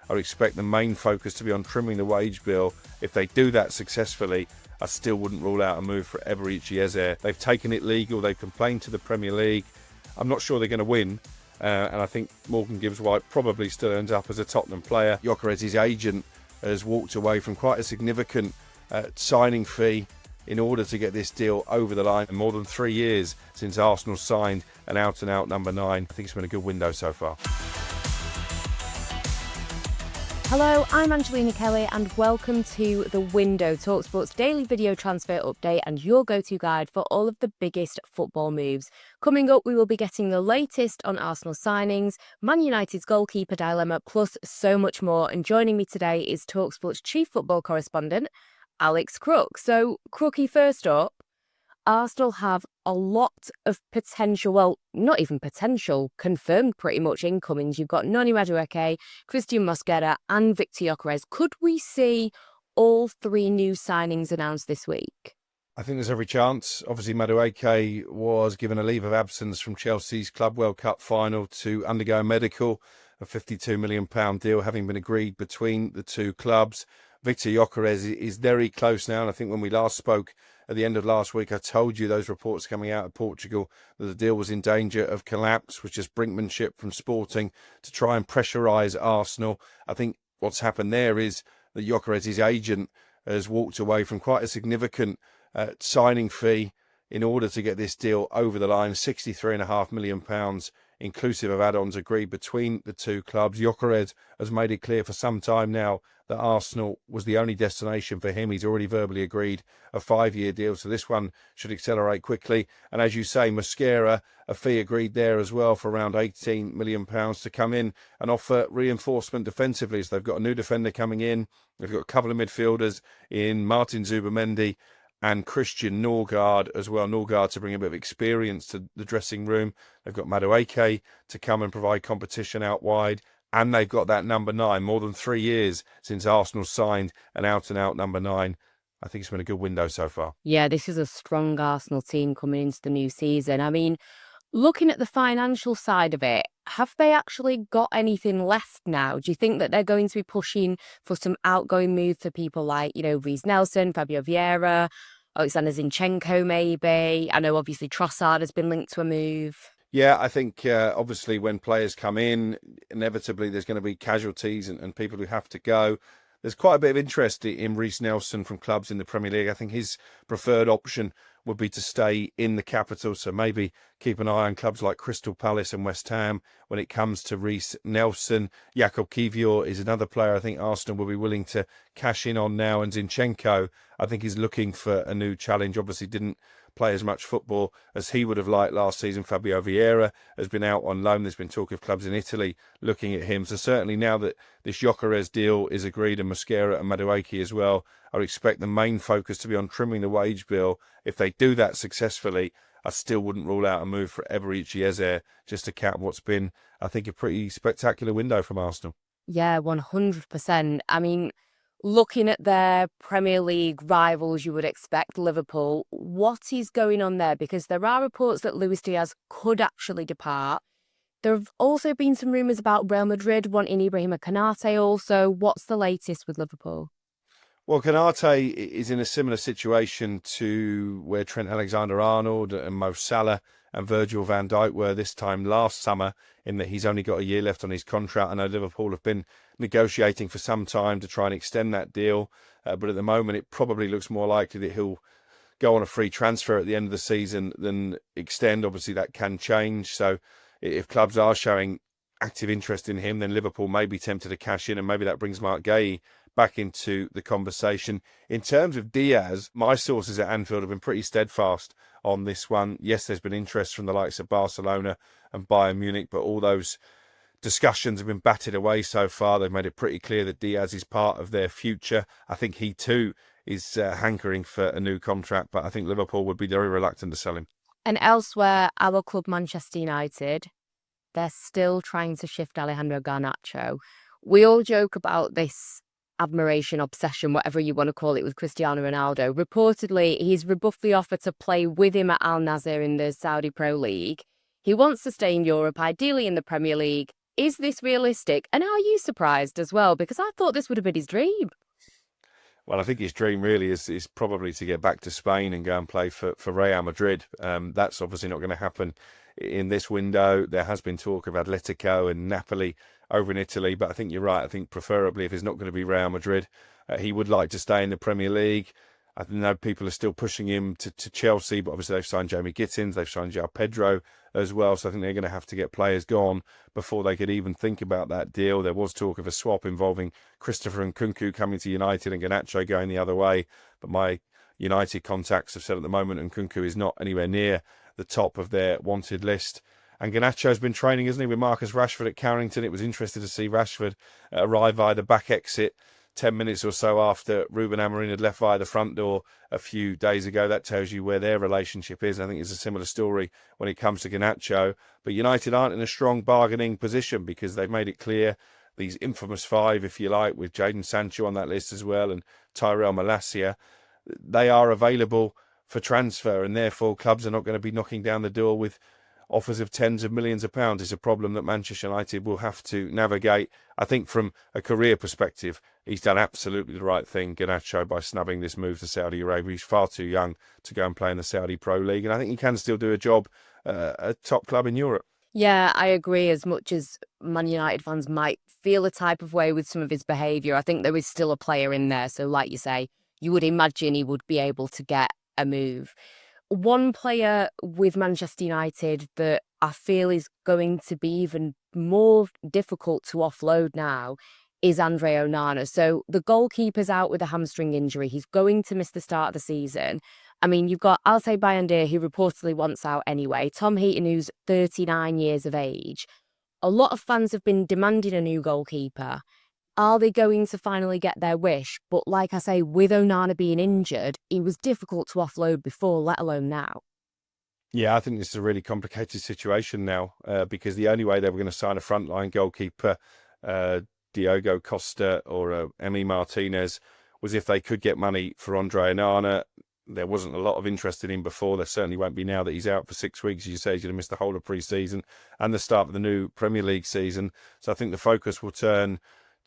I would expect the main focus to be on trimming the wage bill. If they do that successfully, I still wouldn't rule out a move for Eberechi Eze. They've taken it legal. They've complained to the Premier League. I'm not sure they're going to win. And I think Morgan Gibbs-White probably still ends up as a Tottenham player. Gyökeres' agent has walked away from quite a significant signing fee in order to get this deal over the line. More than 3 years since Arsenal signed an out-and-out number 9. I think it's been a good window so far. Hello, I'm Angelina Kelly and welcome to The Window, talkSPORT's daily video transfer update and your go-to guide for all of the biggest football moves. Coming up, we will be getting the latest on Arsenal signings, Man United's goalkeeper dilemma, plus so much more. And joining me today is talkSPORT's chief football correspondent, Alex Crook. So, Crookie, first up, Arsenal have a lot of potential, well, not even potential, confirmed pretty much incomings. You've got Noni, Madueke, Cristhian, Mosquera and Viktor Gyökeres. Could we see all 3 new signings announced this week? I think there's every chance. Obviously, Madueke was given a leave of absence from Chelsea's Club World Cup final to undergo a medical, a £52 million deal having been agreed between the two clubs. Viktor Gyökeres is very close now, and I think when we last spoke at the end of last week, I told you those reports coming out of Portugal that the deal was in danger of collapse, which is brinkmanship from Sporting to try and pressurise Arsenal. I think what's happened there is that Gyökeres' agent has walked away from quite a significant signing fee in order to get this deal over the line, £63.5 million, inclusive of add-ons agreed between the two clubs. Gyökeres has made it clear for some time now that Arsenal was the only destination for him. He's already verbally agreed a 5-year deal, so this one should accelerate quickly. And as you say, Mosquera, a fee agreed there as well for around £18 million to come in and offer reinforcement defensively. So they've got a new defender coming in. They've got a couple of midfielders in Martin Zubimendi and Cristhian Norgard as well. Norgard to bring a bit of experience to the dressing room. They've got Madueke to come and provide competition out wide. And they've got that number 9, more than 3 years since Arsenal signed an out-and-out number 9. I think it's been a good window so far. Yeah, this is a strong Arsenal team coming into the new season. I mean, looking at the financial side of it, have they actually got anything left now? Do you think that they're going to be pushing for some outgoing moves for people like, Reece Nelson, Fabio Vieira, Alexander Zinchenko maybe? I know obviously Trossard has been linked to a move. Yeah, I think obviously when players come in, inevitably there's going to be casualties and people who have to go. There's quite a bit of interest in Reece Nelson from clubs in the Premier League. I think his preferred option would be to stay in the capital, so maybe keep an eye on clubs like Crystal Palace and West Ham when it comes to Reece Nelson. Jakub Kiwior is another player I think Arsenal will be willing to cash in on now, and Zinchenko I think is looking for a new challenge. Obviously didn't play as much football as he would have liked last season. Fabio Vieira has been out on loan. There's been talk of clubs in Italy looking at him. So certainly now that this Gyökeres deal is agreed, and Mosquera and Madueke as well, I would expect the main focus to be on trimming the wage bill. If they do that successfully, I still wouldn't rule out a move for Eberechi Eze just to cap what's been, I think, a pretty spectacular window from Arsenal. Yeah, 100%. I mean, looking at their Premier League rivals, you would expect Liverpool. What is going on there? Because there are reports that Luis Diaz could actually depart. There have also been some rumours about Real Madrid wanting Ibrahima Konate also. What's the latest with Liverpool? Well, Konate is in a similar situation to where Trent Alexander-Arnold and Mo Salah and Virgil van Dijk were this time last summer, in that he's only got a year left on his contract. I know Liverpool have been negotiating for some time to try and extend that deal, but at the moment it probably looks more likely that he'll go on a free transfer at the end of the season than extend. Obviously that can change, so if clubs are showing active interest in him, then Liverpool may be tempted to cash in, and maybe that brings Mark Gay back into the conversation. In terms of Diaz, my sources at Anfield have been pretty steadfast on this one. Yes, there's been interest from the likes of Barcelona and Bayern Munich, but all those discussions have been batted away so far. They've made it pretty clear that Diaz is part of their future. I think he too is hankering for a new contract, but I think Liverpool would be very reluctant to sell him. And elsewhere, our club Manchester United, they're still trying to shift Alejandro Garnacho. We all joke about this admiration, obsession, whatever you want to call it, with Cristiano Ronaldo. Reportedly, he's rebuffed the offer to play with him at Al Nassr in the Saudi Pro League. He wants to stay in Europe, ideally in the Premier League. Is this realistic? And are you surprised as well? Because I thought this would have been his dream. Well, I think his dream really is probably to get back to Spain and go and play for Real Madrid. That's obviously not going to happen in this window. There has been talk of Atletico and Napoli over in Italy, but I think you're right. I think preferably if it's not going to be Real Madrid, he would like to stay in the Premier League. I know people are still pushing him to Chelsea, but obviously they've signed Jamie Gittins, they've signed João Pedro as well. So I think they're going to have to get players gone before they could even think about that deal. There was talk of a swap involving Christopher and Nkunku coming to United and Garnacho going the other way. But my United contacts have said at the moment Nkunku is not anywhere near the top of their wanted list. And Garnacho's been training, isn't he, with Marcus Rashford at Carrington. It was interesting to see Rashford arrive via the back exit 10 minutes or so after Ruben Amorim had left via the front door a few days ago. That tells you where their relationship is. I think it's a similar story when it comes to Garnacho. But United aren't in a strong bargaining position because they've made it clear, these infamous five, if you like, with Jadon Sancho on that list as well and Tyrell Malacia, they are available for transfer, and therefore clubs are not going to be knocking down the door with offers of tens of millions of pounds. Is a problem that Manchester United will have to navigate. I think from a career perspective, he's done absolutely the right thing, Garnacho, by snubbing this move to Saudi Arabia. He's far too young to go and play in the Saudi Pro League, and I think he can still do a job at a top club in Europe. Yeah, I agree. As much as Man United fans might feel a type of way with some of his behaviour, I think there is still a player in there. So like you say, you would imagine he would be able to get a move. One player with Manchester United that I feel is going to be even more difficult to offload now is Andre Onana. So the goalkeeper's out with a hamstring injury. He's going to miss the start of the season. I mean, you've got Altay Bayındır, who reportedly wants out anyway. Tom Heaton, who's 39 years of age. A lot of fans have been demanding a new goalkeeper. Are they going to finally get their wish? But like I say, with Onana being injured, he was difficult to offload before, let alone now. Yeah, I think this is a really complicated situation now because the only way they were going to sign a frontline goalkeeper, Diogo Costa or Emi Martinez, was if they could get money for Andre Onana. There wasn't a lot of interest in him before. There certainly won't be now that he's out for 6 weeks. As you say, he's going to miss the whole of pre-season and the start of the new Premier League season. So I think the focus will turn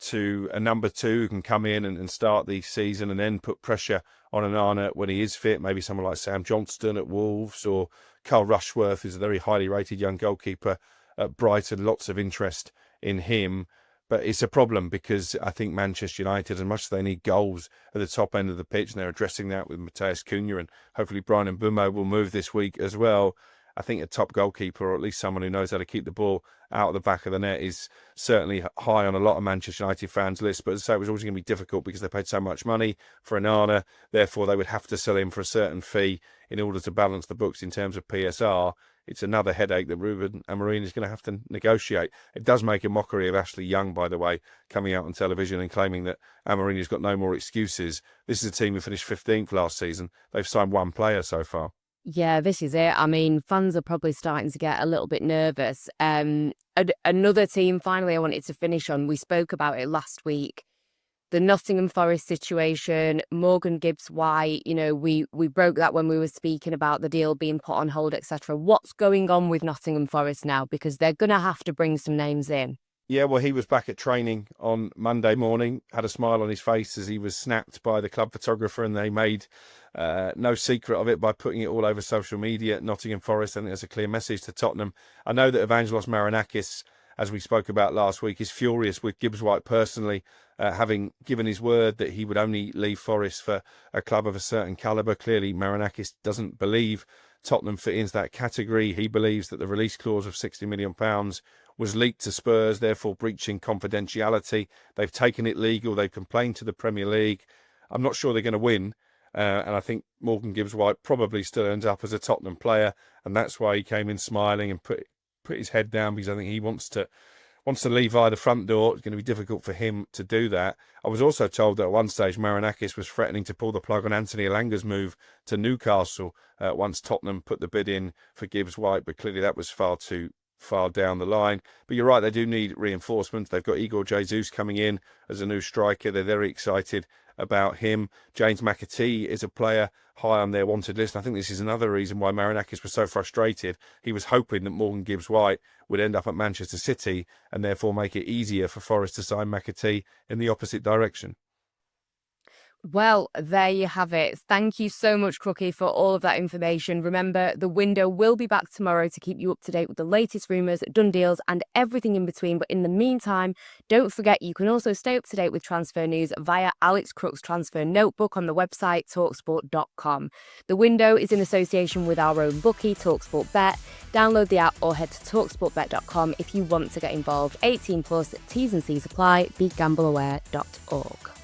to a number two who can come in and start the season and then put pressure on Onana when he is fit. Maybe someone like Sam Johnston at Wolves or Carl Rushworth, who's a very highly rated young goalkeeper at Brighton. Lots of interest in him. But it's a problem because I think Manchester United, as much as they need goals at the top end of the pitch, and they're addressing that with Matheus Cunha, and hopefully Brian Mbeumo will move this week as well. I think a top goalkeeper, or at least someone who knows how to keep the ball out of the back of the net, is certainly high on a lot of Manchester United fans' lists. But as I say, it was always going to be difficult because they paid so much money for Onana. Therefore, they would have to sell him for a certain fee in order to balance the books in terms of PSR. It's another headache that Ruben Amorim is going to have to negotiate. It does make a mockery of Ashley Young, by the way, coming out on television and claiming that Amorim has got no more excuses. This is a team who finished 15th last season. They've signed one player so far. Yeah, this is it. I mean, fans are probably starting to get a little bit nervous. Another team, finally, I wanted to finish on. We spoke about it last week. The Nottingham Forest situation, Morgan Gibbs-White, we broke that when we were speaking about the deal being put on hold, etc. What's going on with Nottingham Forest now? Because they're going to have to bring some names in. Yeah, well, he was back at training on Monday morning, had a smile on his face as he was snapped by the club photographer, and they made no secret of it by putting it all over social media. Nottingham Forest, I think that's a clear message to Tottenham. I know that Evangelos Marinakis, as we spoke about last week, is furious with Gibbs-White personally, having given his word that he would only leave Forest for a club of a certain calibre. Clearly, Marinakis doesn't believe Tottenham fit into that category. He believes that the release clause of £60 million was leaked to Spurs, therefore breaching confidentiality. They've taken it legal. They've complained to the Premier League. I'm not sure they're going to win. And I think Morgan Gibbs-White probably still ends up as a Tottenham player. And that's why he came in smiling and put his head down, because I think he wants to leave via the front door. It's going to be difficult for him to do that. I was also told that at one stage Marinakis was threatening to pull the plug on Anthony Elanga's move to Newcastle once Tottenham put the bid in for Gibbs-White, but clearly that was far too far down the line. But you're right, they do need reinforcements. They've got Igor Jesus coming in as a new striker. They're very excited about him. James McAtee is a player high on their wanted list. I think this is another reason why Marinakis was so frustrated. He was hoping that Morgan Gibbs-White would end up at Manchester City and therefore make it easier for Forest to sign McAtee in the opposite direction. Well, there you have it. Thank you so much, Crookie, for all of that information. Remember, the window will be back tomorrow to keep you up to date with the latest rumours, done deals, and everything in between. But in the meantime, don't forget you can also stay up to date with transfer news via Alex Crook's transfer notebook on the website talksport.com. The window is in association with our own bookie, TalkSport Bet. Download the app or head to talksportbet.com if you want to get involved. 18 plus, T's and C's apply. BeGambleAware.org.